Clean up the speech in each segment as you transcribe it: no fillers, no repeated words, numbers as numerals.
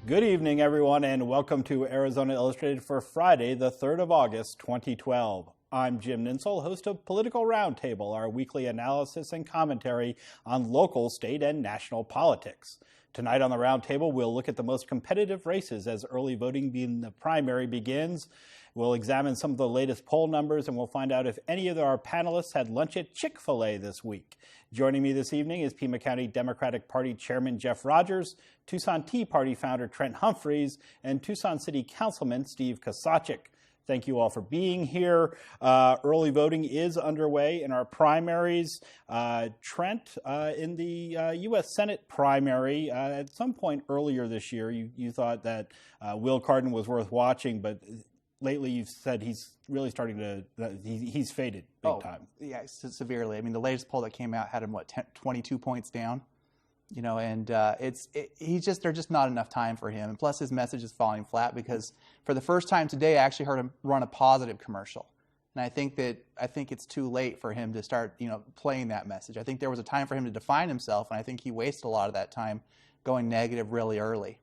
Good evening, everyone, and welcome to Arizona Illustrated for Friday, the 3rd of August, 2012. I'm Jim Ninsel, host of Political Roundtable, our weekly analysis and commentary on local, state, and national politics. Tonight on the Roundtable, we'll look at the most competitive races as early voting in the primary begins. We'll examine some of the latest poll numbers, and we'll find out if any of our panelists had lunch at Chick-fil-A this week. Joining me this evening is Pima County Democratic Party Chairman Jeff Rogers, Tucson Tea Party founder Trent Humphreys, and Tucson City Councilman Steve Kosachik. Thank you all for being here. Early voting is underway in our primaries. Trent, in the U.S. Senate primary, at some point earlier this year, you thought that Will Cardin was worth watching, but lately you've said he's really starting to, he's faded big time. Yeah, severely. I mean, the latest poll that came out had him, 22 points down? You know, and there's just not enough time for him. And plus, his message is falling flat because for the first time today, I actually heard him run a positive commercial. And I think it's too late for him to start, playing that message. I think there was a time for him to define himself, and I think he wasted a lot of that time going negative really early.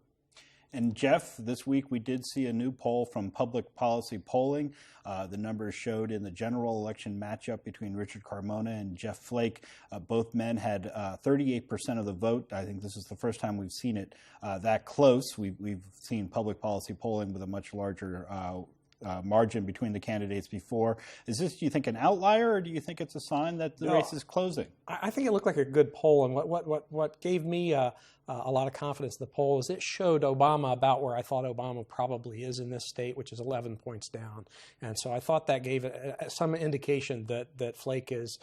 And Jeff, this week we did see a new poll from Public Policy Polling. The numbers showed in the general election matchup between Richard Carmona and Jeff Flake. Both men had 38% of the vote. I think this is the first time we've seen it that close. We've seen Public Policy Polling with a much larger margin between the candidates before. Is this, do you think, an outlier, or do you think it's a sign that the race is closing? I think it looked like a good poll, and what gave me a lot of confidence in the poll is it showed Obama about where I thought Obama probably is in this state, which is 11 points down. And so I thought that gave some indication that Flake is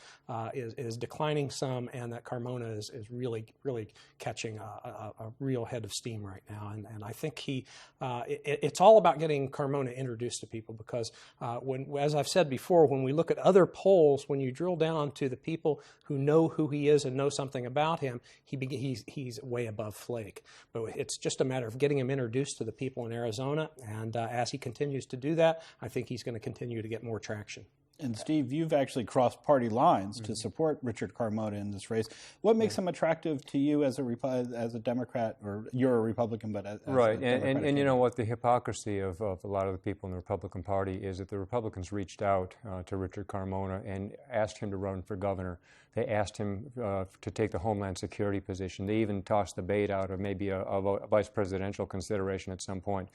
declining some, and that Carmona is really catching a real head of steam right now. And I think it's all about getting Carmona introduced to people, because as I've said before, when we look at other polls, when you drill down to the people who know who he is and know something about him, he's way above Flake. But it's just a matter of getting him introduced to the people in Arizona, and as he continues to do that, I think he's going to continue to get more traction. And Steve, you've actually crossed party lines to support Richard Carmona in this race. What makes him attractive to you as a Democrat, or you're a Republican, but as right? A and you know what, the hypocrisy of a lot of the people in the Republican Party is that the Republicans reached out to Richard Carmona and asked him to run for governor. They asked him to take the Homeland Security position. They even tossed the bait out of maybe a vice presidential consideration at some point.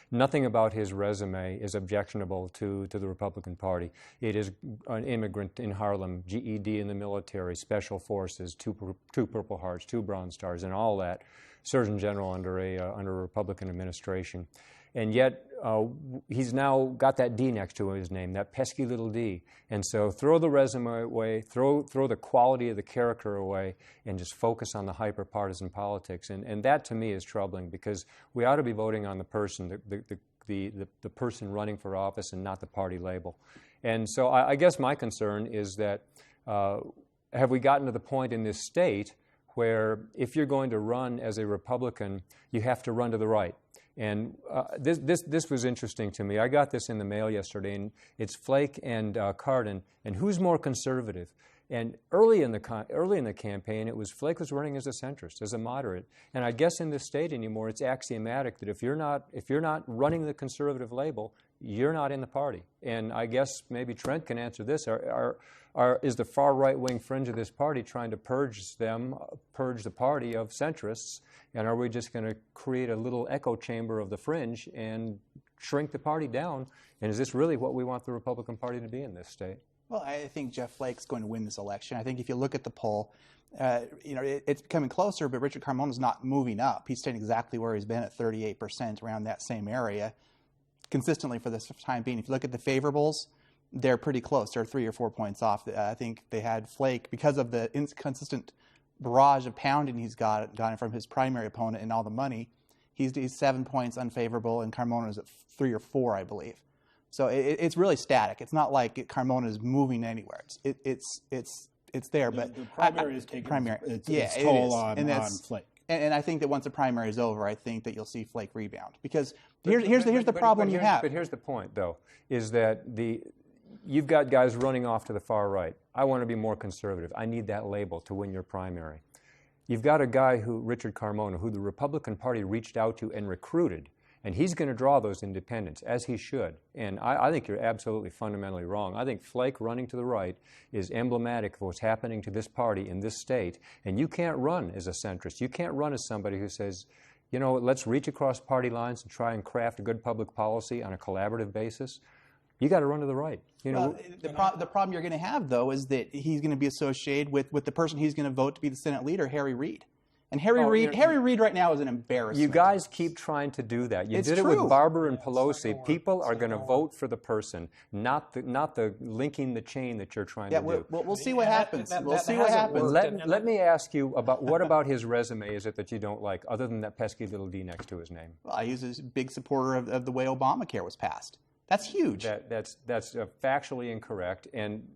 Nothing about his resume is objectionable to the Republican Party. It is an immigrant in Harlem, GED in the military, special forces, two Purple Hearts, 2 Bronze Stars, and all that. Surgeon General under a Republican administration. And yet, he's now got that D next to his name, that pesky little D. And so throw the resume away, throw the quality of the character away, and just focus on the hyper-partisan politics. And that, to me, is troubling, because we ought to be voting on the person, the person running for office, and not the party label. And so I guess my concern is that have we gotten to the point in this state where if you're going to run as a Republican, you have to run to the right? And this was interesting to me. I got this in the mail yesterday, and it's Flake and Cardin, and who's more conservative? And early in the campaign, it was Flake was running as a centrist, as a moderate. And I guess in this state anymore, it's axiomatic that if you're not running the conservative label, you're not in the party. And I guess maybe Trent can answer this. Is the far right-wing fringe of this party trying to purge the party of centrists, and are we just going to create a little echo chamber of the fringe and shrink the party down? And is this really what we want the Republican Party to be in this state? Well, I think Jeff Flake's going to win this election. I think if you look at the poll, it's becoming closer, but Richard Carmona's not moving up. He's staying exactly where he's been at 38%, around that same area, consistently for this time being. If you look at the favorables, they're pretty close. They're 3 or 4 points off. I think they had Flake, because of the inconsistent barrage of pounding he's gotten from his primary opponent and all the money, he's 7 points unfavorable, and Carmona's at 3 or 4, I believe. So it's really static. It's not like Carmona is moving anywhere. It's there, but the primary is taking its toll on Flake. And I think that once the primary is over, I think that you'll see Flake rebound, because here's the problem you have. But here's the point, though, is that you've got guys running off to the far right. I want to be more conservative. I need that label to win your primary. You've got a guy Richard Carmona, who the Republican Party reached out to and recruited, and he's going to draw those independents, as he should. And I think you're absolutely fundamentally wrong. I think Flake running to the right is emblematic of what's happening to this party in this state. And you can't run as a centrist. You can't run as somebody who says, you know, let's reach across party lines and try and craft a good public policy on a collaborative basis. You got to run to the right. You know, the problem you're going to have, though, is that he's going to be associated with the person he's going to vote to be the Senate leader, Harry Reid. And Harry Reid right now is an embarrassment. You guys keep trying to do that. You did it with Barber and Pelosi. People are going to vote for the person, not the linking the chain that you're trying to do. We'll see what happens. We'll see what happens. Let me ask you what about his resume is it that you don't like, other than that pesky little D next to his name? Well, he was a big supporter of the way Obamacare was passed. That's huge. That's factually incorrect. And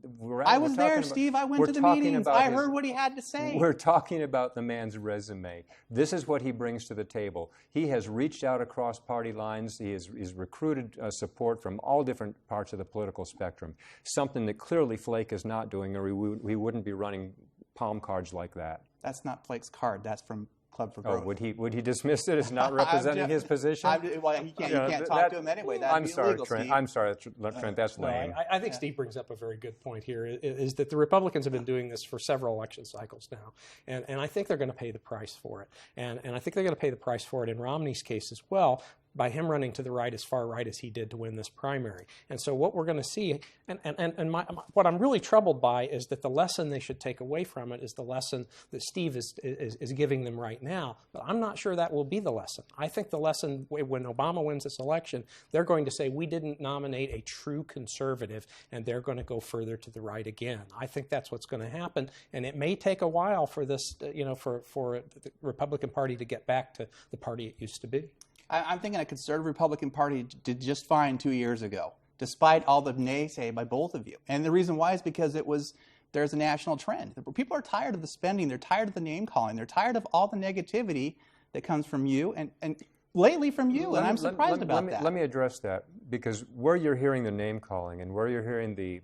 I was there, Steve. I went to the meetings. I heard what he had to say. We're talking about the man's resume. This is what he brings to the table. He has reached out across party lines. He's recruited support from all different parts of the political spectrum, something that clearly Flake is not doing, or he wouldn't be running palm cards like that. That's not Flake's card. That's from Club for Growth. Oh, would he dismiss it as not representing his position? You can't talk to him anyway. I'm sorry, Trent. I'm sorry, Trent. That's lame. I think Steve brings up a very good point here. Is that the Republicans have been doing this for several election cycles now, and I think they're going to pay the price for it. And I think they're going to pay the price for it in Romney's case as well, by him running to the right as far right as he did to win this primary. And so what we're going to see, what I'm really troubled by is that the lesson they should take away from it is the lesson that Steve is giving them right now. But I'm not sure that will be the lesson. I think the lesson, when Obama wins this election, they're going to say, we didn't nominate a true conservative, and they're going to go further to the right again. I think that's what's going to happen, and it may take a while for this, for the Republican Party to get back to the party it used to be. I'm thinking a conservative Republican Party did just fine 2 years ago, despite all the naysay by both of you. And the reason why is because there's a national trend. People are tired of the spending. They're tired of the name calling. They're tired of all the negativity that comes from you and lately from you. And I'm surprised about that. Let me address that, because where you're hearing the name calling and where you're hearing the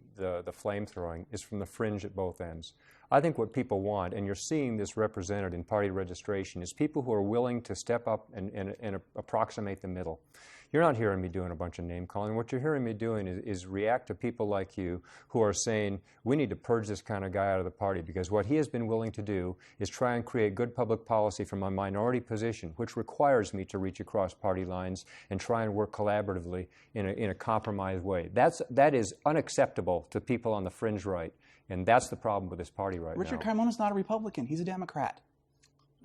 flame throwing is from the fringe at both ends. I think what people want, and you're seeing this represented in party registration, is people who are willing to step up and approximate the middle. You're not hearing me doing a bunch of name calling. What you're hearing me doing is react to people like you who are saying, we need to purge this kind of guy out of the party, because what he has been willing to do is try and create good public policy from a minority position, which requires me to reach across party lines and try and work collaboratively in a compromised way. That is unacceptable to people on the fringe right. And that's the problem with this party right now. Richard Carmona's not a Republican. He's a Democrat.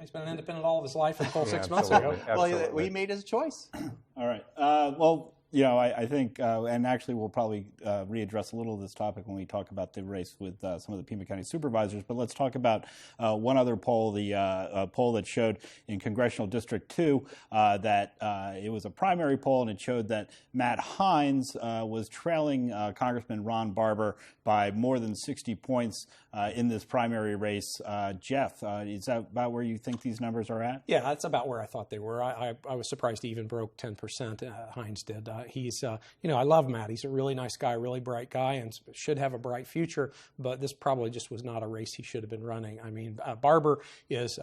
He's been an independent all of his life until 6 months ago. Well, he made his choice. All right. I think, and actually we'll probably readdress a little of this topic when we talk about the race with some of the Pima County supervisors, but let's talk about one other poll, the poll that showed in Congressional District 2 that it was a primary poll, and it showed that Matt Hines was trailing Congressman Ron Barber by more than 60 points in this primary race. Jeff, is that about where you think these numbers are at? Yeah, that's about where I thought they were. I was surprised he even broke 10%. Hines did. He's, I love Matt. He's a really nice guy, really bright guy, and should have a bright future. But this probably just was not a race he should have been running. I mean, Barber is,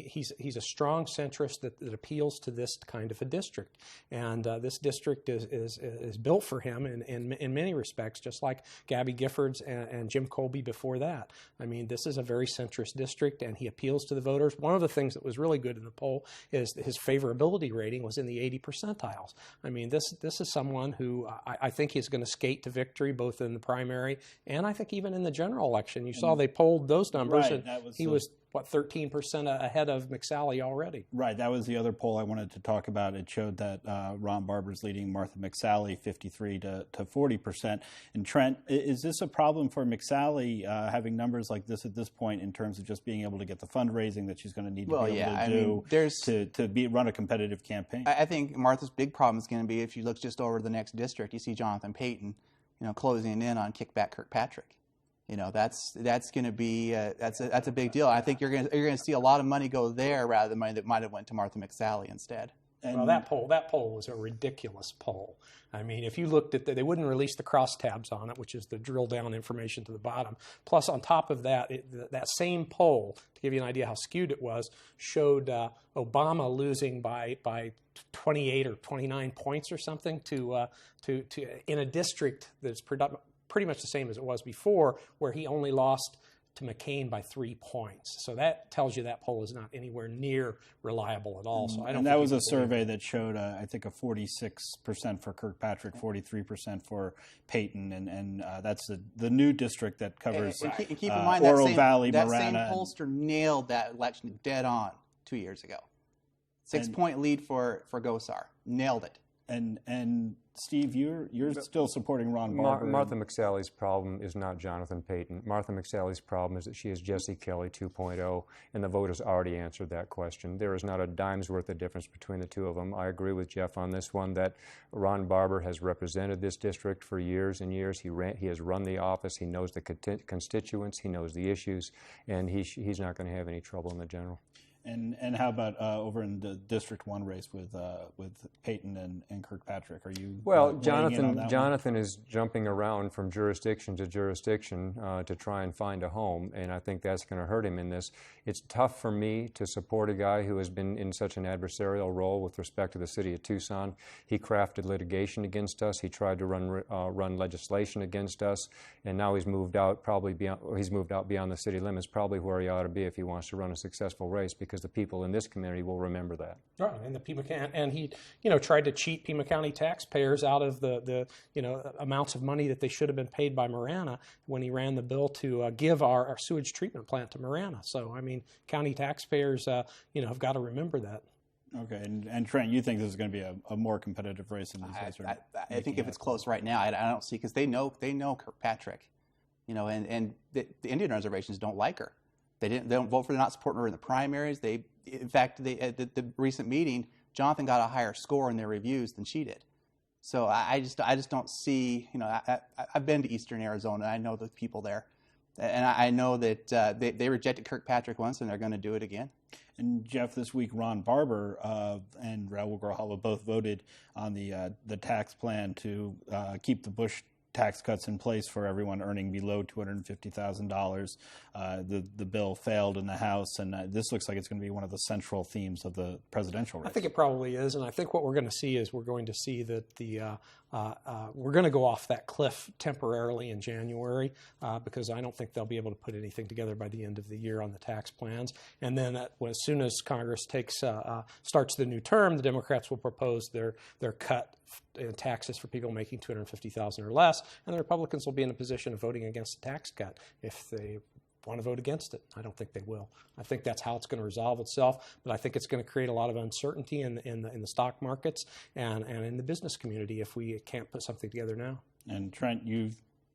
he's a strong centrist that appeals to this kind of a district, and this district is built for him in many respects, just like Gabby Giffords and Jim Colby before that. I mean, this is a very centrist district, and he appeals to the voters. One of the things that was really good in the poll is his favorability rating was in the 80 percentiles. I mean, this is someone who I think is going to skate to victory both in the primary and I think even in the general election. You saw they polled those numbers, right, and he was 13% ahead of McSally already. Right, that was the other poll I wanted to talk about. It showed that Ron Barber's leading Martha McSally 53 to 40%. And Trent, is this a problem for McSally having numbers like this at this point in terms of just being able to get the fundraising that she's going to need to be able to do run a competitive campaign? I think Martha's big problem is going to be, if you look just over the next district, you see Jonathan Payton, closing in on Kickback Kirkpatrick. That's going to be that's a big deal. I think you're going to see a lot of money go there rather than money that might have went to Martha McSally instead. Well, that poll was a ridiculous poll. I mean, if you looked at they wouldn't release the crosstabs on it, which is the drill down information to the bottom. Plus, on top of that, that same poll, to give you an idea how skewed it was, showed Obama losing by 28 or 29 points or something to in a district that's pretty much the same as it was before, where he only lost to McCain by 3 points. So that tells you that poll is not anywhere near reliable at all. So I don't. And that was a survey that showed, I think, a 46% for Kirkpatrick, 43% for Payton, and that's the new district that covers and keep in mind Oro that Valley, that Marana. same pollster nailed that election dead on 2 years ago. 6-point lead for Gosar. Nailed it. And Steve, you're still supporting Ron Barber. Martha McSally's problem is not Jonathan Payton. Martha McSally's problem is that she is Jesse Kelly 2.0, and the voters already answered that question. There is not a dime's worth of difference between the two of them. I agree with Jeff on this one that Ron Barber has represented this district for years and years. He has run the office. He knows the constituents. He knows the issues, and he's not going to have any trouble in the general. And how about over in the District 1 race with Payton and Kirkpatrick? Are you Jonathan is jumping around from jurisdiction to jurisdiction to try and find a home, and I think that's going to hurt him in this. It's tough for me to support a guy who has been in such an adversarial role with respect to the city of Tucson. He crafted litigation against us. He tried to run legislation against us, and now he's moved out beyond the city limits, probably where he ought to be if he wants to run a successful race, because the people in this community will remember that. Right, and the Pima County, and he, tried to cheat Pima County taxpayers out of the amounts of money that they should have been paid by Marana when he ran the bill to give our sewage treatment plant to Marana. So, I mean, county taxpayers, have got to remember that. Okay, and Trent, you think this is going to be a more competitive race in this race? I think if it's close right now, I don't see, because they know Kirkpatrick, and the Indian reservations don't like her. They don't vote for her, not supporting her in the primaries. In fact, at the recent meeting, Jonathan got a higher score in their reviews than she did. So I just don't see. I've been to Eastern Arizona. I know the people there, and I know that they rejected Kirkpatrick once, and they're going to do it again. And Jeff, this week Ron Barber and Raul Grijalva both voted on the tax plan to keep the Bush tax cuts in place for everyone earning below $250,000. The bill failed in the House, and this looks like it's going to be one of the central themes of the presidential race. I think it probably is, and I think what we're going to see is we're going to see that we're going to go off that cliff temporarily in January because I don't think they'll be able to put anything together by the end of the year on the tax plans. And then as soon as Congress starts the new term, the Democrats will propose their cut in taxes for people making $250,000 or less, and the Republicans will be in a position of voting against the tax cut if they want to vote against it. I don't think they will. I think that's how it's going to resolve itself, but I think it's going to create a lot of uncertainty in the stock markets and in the business community if we can't put something together now. And Trent,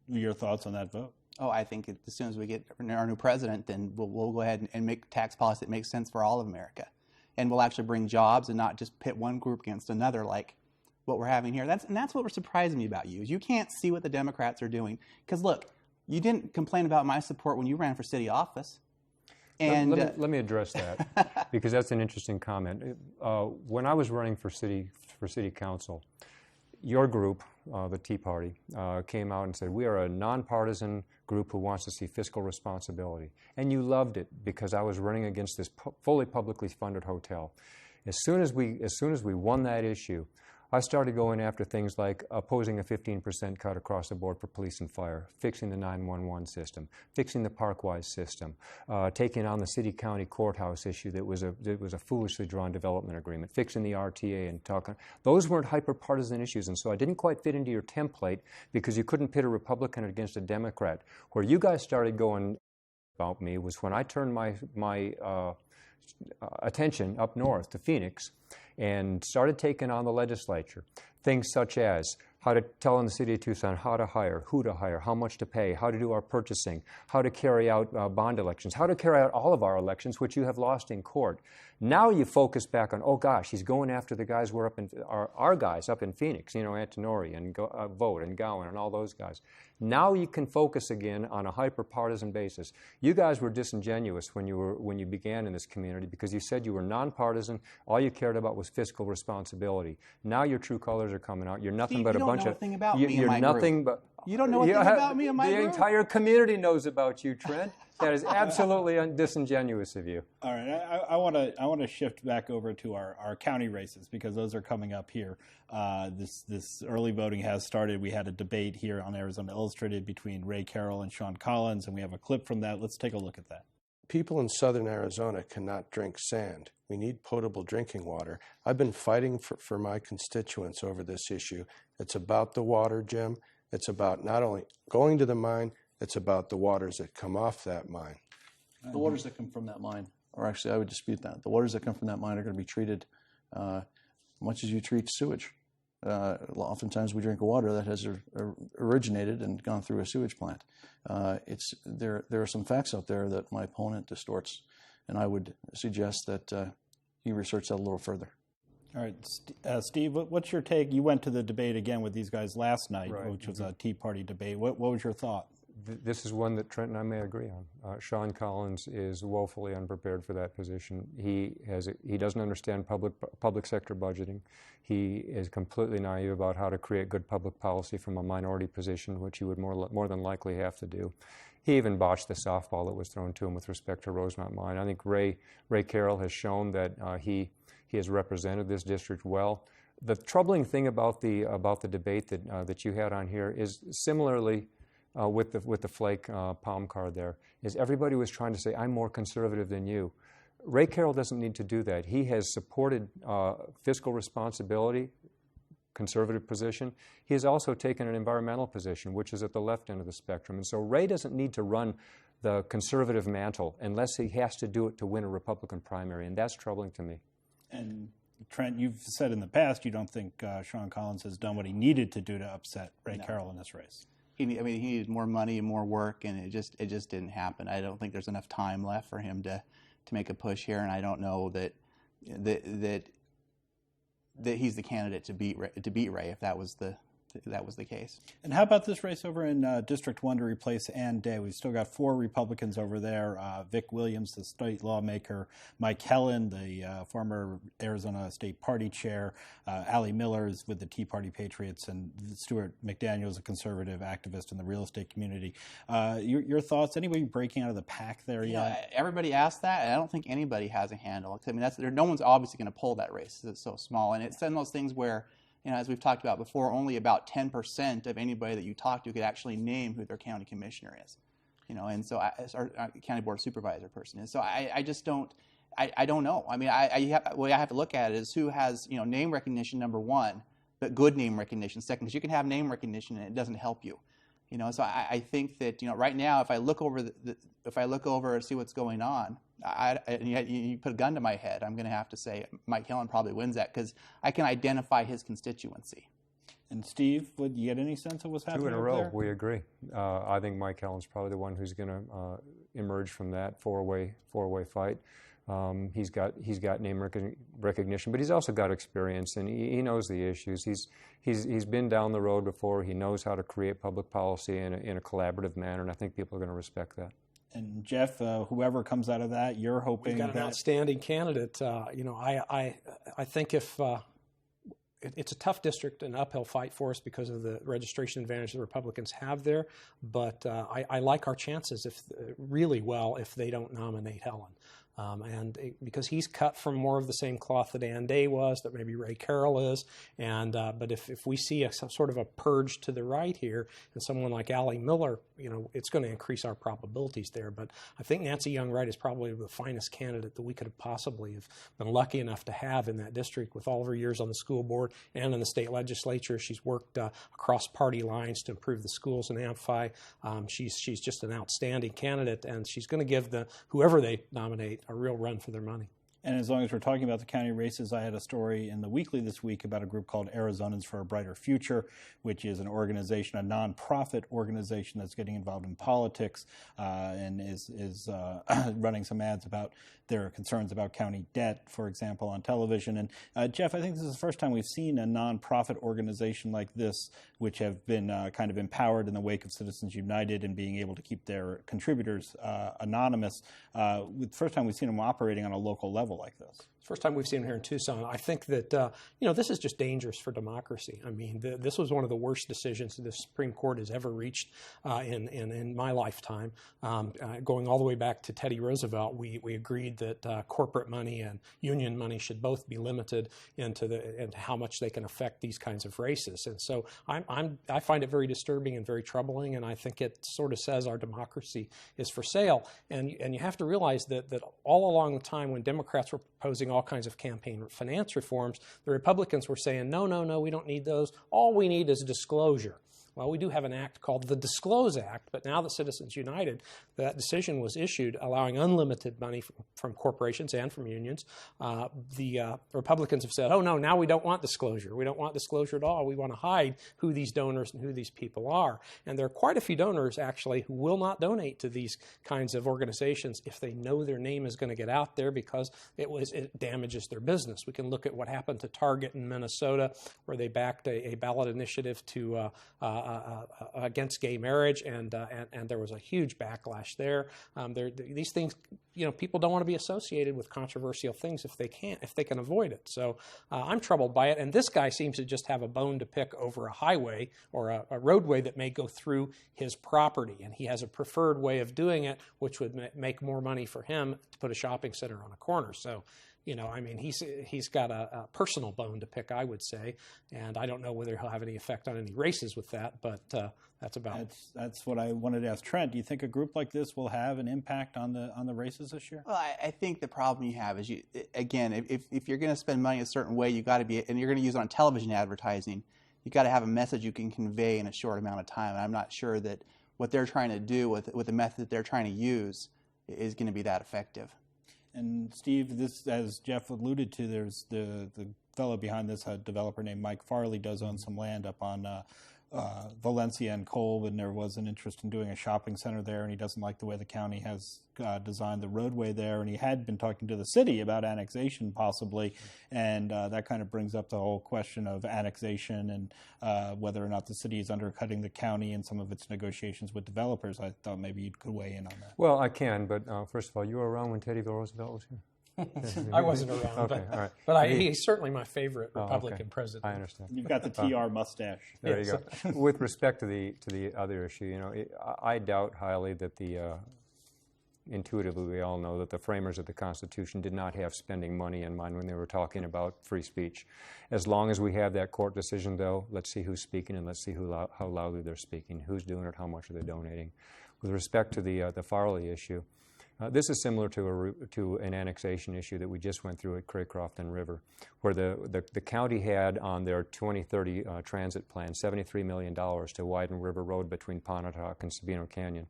your thoughts on that vote? Oh, I think as soon as we get our new president, then we'll go ahead and make tax policy that makes sense for all of America, and we'll actually bring jobs and not just pit one group against another like what we're having here. That's what was surprising me about you is you can't see what the Democrats are doing. Because look, you didn't complain about my support when you ran for city office. And let me address that because that's an interesting comment. When I was running for city council, your group, the Tea Party, came out and said, we are a nonpartisan group who wants to see fiscal responsibility. And you loved it because I was running against this fully publicly funded hotel. As soon as we won that issue, I started going after things like opposing a 15% cut across the board for police and fire, fixing the 911 system, fixing the Parkwise system, taking on the city-county courthouse issue that was a foolishly drawn development agreement, fixing the RTA and talking. Those weren't hyper-partisan issues, and so I didn't quite fit into your template because you couldn't pit a Republican against a Democrat. Where you guys started going about me was when I turned my attention up north to Phoenix and started taking on the legislature. Things such as how to tell in the city of Tucson how to hire, who to hire, how much to pay, how to do our purchasing, how to carry out bond elections, how to carry out all of our elections, which you have lost in court. Now you focus back on, oh gosh, he's going after the guys we're up in, our guys up in Phoenix, Antonori and Vogt and Gowan and all those guys. Now you can focus again on a hyper-partisan basis. You guys were disingenuous when you began in this community because you said you were nonpartisan. All you cared about was was fiscal responsibility. Now your true colors are coming out. You're nothing Steve, but a bunch of. You don't know a thing about me and You're my nothing group. but. You don't know a thing about me and my group. The entire community knows about you, Trent. That is absolutely disingenuous of you. All right, I want to shift back over to our county races because those are coming up here. This early voting has started. We had a debate here on Arizona Illustrated between Ray Carroll and Sean Collins, and we have a clip from that. Let's take a look at that. People in southern Arizona cannot drink sand. We need potable drinking water. I've been fighting for my constituents over this issue. It's about the water, Jim. It's about not only going to the mine, it's about the waters that come off that mine. The waters that come from that mine, or actually I would dispute that. The waters that come from that mine are going to be treated much as you treat sewage. Oftentimes we drink water that has originated and gone through a sewage plant. There are some facts out there that my opponent distorts, and I would suggest that he research that a little further. All right, Steve, what's your take? You went to the debate again with these guys last night, right. which was a Tea Party debate. What was your thought? This is one that Trent and I may agree on. Sean Collins is woefully unprepared for that position. He doesn't understand public sector budgeting. He is completely naive about how to create good public policy from a minority position, which he would more than likely have to do. He even botched the softball that was thrown to him with respect to Rosemont Mine. I think Ray Carroll has shown that he has represented this district well. The troubling thing about the debate that you had on here is similarly. With the Flake palm card there, is everybody was trying to say, I'm more conservative than you. Ray Carroll doesn't need to do that. He has supported fiscal responsibility, conservative position. He has also taken an environmental position, which is at the left end of the spectrum. And so Ray doesn't need to run the conservative mantle unless he has to do it to win a Republican primary, and that's troubling to me. And Trent, you've said in the past you don't think Sean Collins has done what he needed to do to upset Ray Carroll in this race. He needed more money and more work, and it just didn't happen. I don't think there's enough time left for him to make a push here, and I don't know that he's the candidate to beat Ray if that was the case. And how about this race over in District 1 to replace Ann Day? We've still got 4 Republicans over there. Vic Williams, the state lawmaker, Mike Helen, the former Arizona State Party chair, Allie Miller is with the Tea Party Patriots, and Stuart McDaniel is a conservative activist in the real estate community. Your thoughts? Anybody breaking out of the pack there yet? Everybody asked that, and I don't think anybody has a handle. I mean, no one's obviously going to pull that race. It's so small, and it's one of those things where, as we've talked about before, only about 10% of anybody that you talk to could actually name who their county commissioner is, and so our county board supervisor person is. So I just don't, I don't know. I mean, what I have to look at is who has, name recognition, number one, but good name recognition, second, because you can have name recognition and it doesn't help you. So I think that, right now, if I look over and see what's going on, you put a gun to my head, I'm going to have to say Mike Helen probably wins that because I can identify his constituency. And Steve, would you get any sense of what's happening 2 in a over row, there? we agree. I think Mike Helen's probably the one who's going to emerge from that four-way fight. He's got name recognition, but he's also got experience, and he knows the issues. He's been down the road before. He knows how to create public policy in a collaborative manner, and I think people are going to respect that. And Jeff, whoever comes out of that, you're hoping we've got an outstanding candidate. I think if it's a tough district, an uphill fight for us because of the registration advantage the Republicans have there. But I like our chances really well if they don't nominate Helen. Because he's cut from more of the same cloth that Ann Day was, that maybe Ray Carroll is, but if we see some sort of a purge to the right here, and someone like Allie Miller, it's going to increase our probabilities there. But I think Nancy Young-Wright is probably the finest candidate that we could have possibly have been lucky enough to have in that district. With all of her years on the school board and in the state legislature, she's worked across party lines to improve the schools in Amphi. She's just an outstanding candidate, and she's going to give whoever they nominate a real run for their money. And as long as we're talking about the county races, I had a story in the Weekly this week about a group called Arizonans for a Brighter Future, which is an organization, a nonprofit organization that's getting involved in politics and is running some ads about their concerns about county debt, for example, on television. And Jeff, I think this is the first time we've seen a nonprofit organization like this, which have been kind of empowered in the wake of Citizens United and being able to keep their contributors anonymous. The first time we've seen them operating on a local level like this. First time we've seen him here in Tucson. I think that, this is just dangerous for democracy. I mean, this was one of the worst decisions the Supreme Court has ever reached in my lifetime. Going all the way back to Teddy Roosevelt, we agreed that corporate money and union money should both be limited into how much they can affect these kinds of races. And so I find it very disturbing and very troubling, and I think it sort of says our democracy is for sale. And you have to realize that all along the time when Democrats were proposing all kinds of campaign finance reforms, the Republicans were saying, no, we don't need those. All we need is disclosure. Well, we do have an act called the Disclose Act, but now that Citizens United, that decision was issued allowing unlimited money from corporations and from unions. The Republicans have said, oh, no, now we don't want disclosure. We don't want disclosure at all. We want to hide who these donors and who these people are. And there are quite a few donors, actually, who will not donate to these kinds of organizations if they know their name is going to get out there because it damages their business. We can look at what happened to Target in Minnesota, where they backed a ballot initiative to against gay marriage, and there was a huge backlash there. These things, people don't want to be associated with controversial things if they can avoid it. So I'm troubled by it. And this guy seems to just have a bone to pick over a highway or a roadway that may go through his property, and he has a preferred way of doing it, which would make more money for him to put a shopping center on a corner. So. He's got a personal bone to pick, I would say, and I don't know whether he'll have any effect on any races with that, but that's about it. That's what I wanted to ask Trent. Do you think a group like this will have an impact on the races this year? Well, I think the problem you have is, if you're going to spend money a certain way, you got to be, and you're going to use it on television advertising, you got to have a message you can convey in a short amount of time. And I'm not sure that what they're trying to do with the method that they're trying to use is going to be that effective. And Steve, this, as Jeff alluded to, there's the fellow behind this, a developer named Mike Farley, does own some land up on Valencia and Kolb, and there was an interest in doing a shopping center there, and he doesn't like the way the county has designed the roadway there, and he had been talking to the city about annexation possibly, and that kind of brings up the whole question of annexation and whether or not the city is undercutting the county in some of its negotiations with developers. I thought maybe you could weigh in on that. Well, I can, but first of all, you were around when Teddy Roosevelt was here? I wasn't around, okay, all right. but he's certainly my favorite Republican president. I understand. You've got the TR mustache. There you go. With respect to the other issue, I doubt highly that intuitively we all know that the framers of the Constitution did not have spending money in mind when they were talking about free speech. As long as we have that court decision, though, let's see who's speaking and let's see how loudly they're speaking, who's doing it, how much are they donating. With respect to the Farley issue, this is similar to an annexation issue that we just went through at Craycroft and River, where the county had on their 2030 transit plan $73 million to widen River Road between Pontotoc and Sabino Canyon.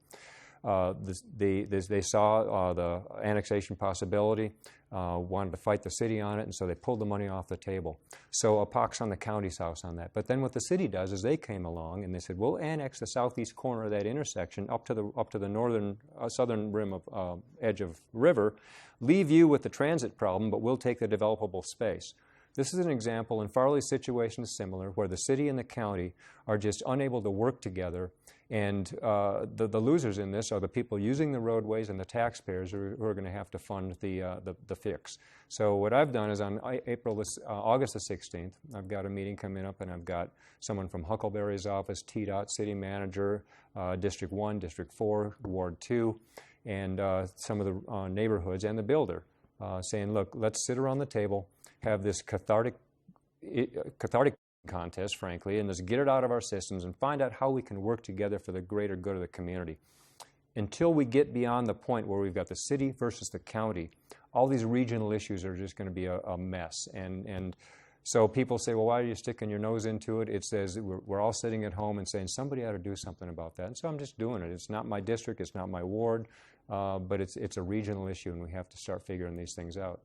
They saw the annexation possibility, wanted to fight the city on it, and so they pulled the money off the table. So a pox on the county's house on that. But then what the city does is they came along and they said, we'll annex the southeast corner of that intersection up to the northern southern rim of edge of river, leave you with the transit problem, but we'll take the developable space. This is an example, and Farley's situation is similar, where the city and the county are just unable to work together, and the losers in this are the people using the roadways and the taxpayers who are going to have to fund the fix. So what I've done is on August the 16th, I've got a meeting coming up, and I've got someone from Huckleberry's office, TDOT, city manager, District 1, District 4, Ward 2, and some of the neighborhoods and the builder, saying, look, let's sit around the table, have this cathartic contest, frankly, and let's get it out of our systems and find out how we can work together for the greater good of the community. Until we get beyond the point where we've got the city versus the county, all these regional issues are just going to be a mess. And so people say, well, why are you sticking your nose into it? It says we're all sitting at home and saying somebody ought to do something about that. And so I'm just doing it. It's not my district, it's not my ward, but it's a regional issue, and we have to start figuring these things out.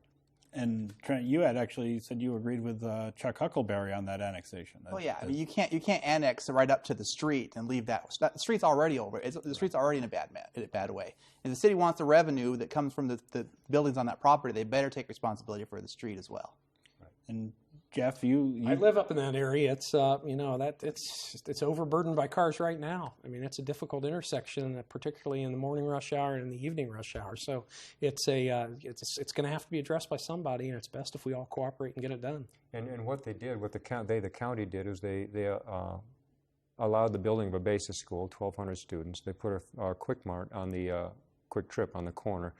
And Trent, you had actually said you agreed with Chuck Huckleberry on that annexation. Well, yeah, I mean, you can't annex right up to the street and leave that. The street's already over. The street's already in a bad way. If the city wants the revenue that comes from the buildings on that property, they better take responsibility for the street as well. Right. And Jeff, I live up in that area. It's it's overburdened by cars right now. I mean, it's a difficult intersection, particularly in the morning rush hour and in the evening rush hour. So it's going to have to be addressed by somebody, and it's best if we all cooperate and get it done. And what they did, the county did, is they allowed the building of a basis school, 1,200 students. They put a Quick Mart on the Quick Trip on the corner.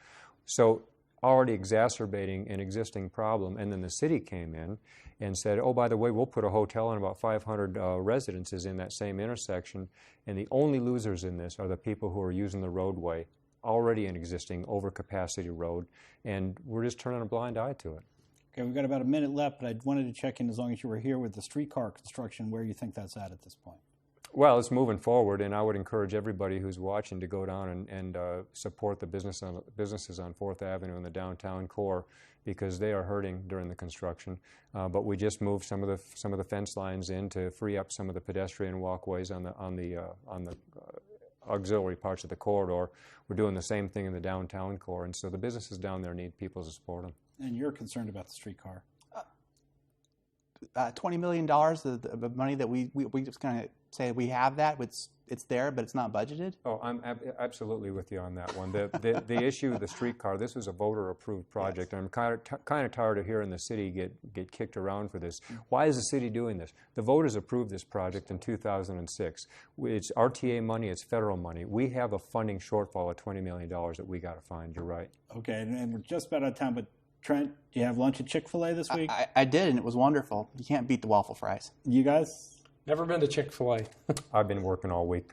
So already exacerbating an existing problem, and then the city came in and said, oh, by the way, we'll put a hotel and about 500 residences in that same intersection, and the only losers in this are the people who are using the roadway, already an existing overcapacity road, and we're just turning a blind eye to it. Okay, we've got about a minute left, but I wanted to check in, as long as you were here, with the streetcar construction, where you think that's at this point. Well, it's moving forward, and I would encourage everybody who's watching to go down and support the businesses on 4th Avenue in the downtown core, because they are hurting during the construction. But we just moved some of the fence lines in to free up some of the pedestrian walkways on the auxiliary parts of the corridor. We're doing the same thing in the downtown core, and so the businesses down there need people to support them. And you're concerned about the streetcar? $20 million, the money that we just kind of say we have that, it's there, but it's not budgeted? Oh, I'm absolutely with you on that one. The issue of the streetcar, this was a voter-approved project, yes. And I'm kind of tired of hearing the city get kicked around for this. Why is the city doing this? The voters approved this project in 2006. It's RTA money, it's federal money. We have a funding shortfall of $20 million that we got to find. You're right. Okay, and we're just about out of time, but Trent, do you have lunch at Chick-fil-A this week? I did, and it was wonderful. You can't beat the waffle fries. You guys? Never been to Chick-fil-A. I've been working all week.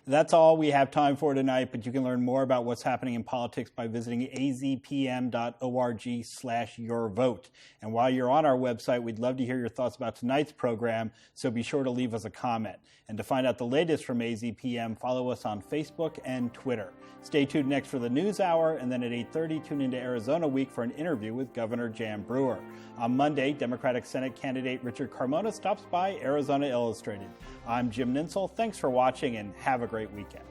That's all we have time for tonight, but you can learn more about what's happening in politics by visiting azpm.org/yourvote. And while you're on our website, we'd love to hear your thoughts about tonight's program, so be sure to leave us a comment. And to find out the latest from AZPM, follow us on Facebook and Twitter. Stay tuned next for the News Hour, and then at 8:30, tune into Arizona Week for an interview with Governor Jan Brewer. On Monday, Democratic Senate candidate Richard Carmona stops by Arizona Illustrated. I'm Jim Ninsel. Thanks for watching, and have a great weekend.